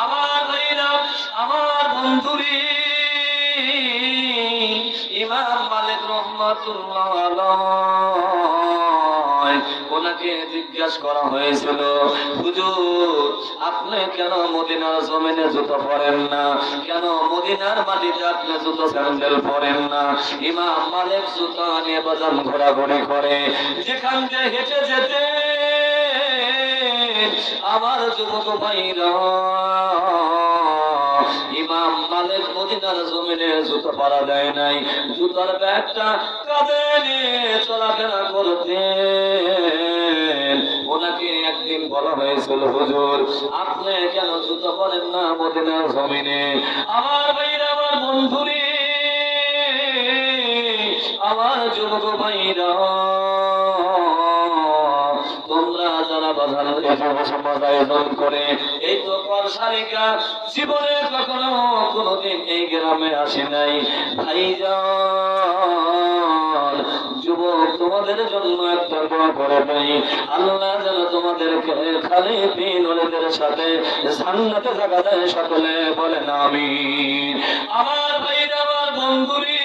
আমার ভাইরা, আমার বন্ধুরি, ইমাম মালিক রহমাতুল্লাহ আলাইহি, ওনাকে জিজ্ঞাসা করা হয়েছিল, হুজুর আপনি কেন মদিনার জমিনে জুতো পরেন না, কেন মদিনার মাটিতে আপনি জুতো স্যান্ডেল পরেন না? ইমাম মালিক জুতো নিয়ে বাজান ঘোরাঘুরি করে, যেখান দিয়ে হেঁটে যেতে আমার যুবক ভাইরা, ইমাম মালিক মদিনার জমিনে জুতো পরা দেয় নাই, জুতার ব্যাগটা কাঁধে নিয়ে চলাফেরা করতেন। ওনাকে একদিন বলা হয়েছিল, হুজুর আপনি কেন জুতো পরেন না মদিনার জমিনে? আমার ভাইরা, আমার বন্ধুরে, আমার যুবক ভাইরা, তোমরা যারা বাজার আয়োজন করে এই তো পরশালিকা জীবনে কখনো কোনোদিন এই গ্রামে আসে নাই। ভাইজান যুবক, তোমাদের জন্য একটা দোয়া করে দেই, আল্লাহ যেন তোমাদেরকে খালি বিনদের সাথে জান্নাতে জায়গা দেয়। সকলে বলেন আমিন। আমার ভাইরা, আমার বন্ধুরি,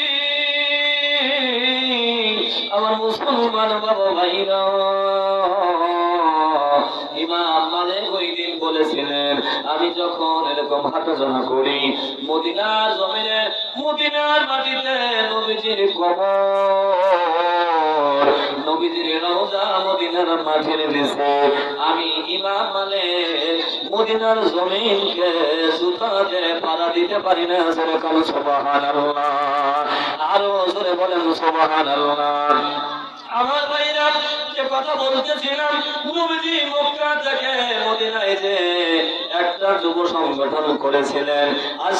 আমার মুসলমান বাবা ভাইরা, ইমাম মালিক ওই দিন বলেছিলেন, আমি যখন এরকম হাঁটাচলা করি মদিনার জমিনে, মদিনার মাটিতে নবীজির কবর, নবীজির রওজা মদিনার মাটির নিচে, আমি ইমাম মালিক মদিনার জমিনকে জুতাতে পাড়া দিতে পারি না। জোরে বলেন সুবহানাল্লাহ, আরো জোরে বলেন সুবহানাল্লাহ। আমার ভাইরা, যে কথা বলতেছিলাম, নবীজি মক্কা থেকে মদিনায় যে একটা যুব সংগঠন করেছিলেন, আজ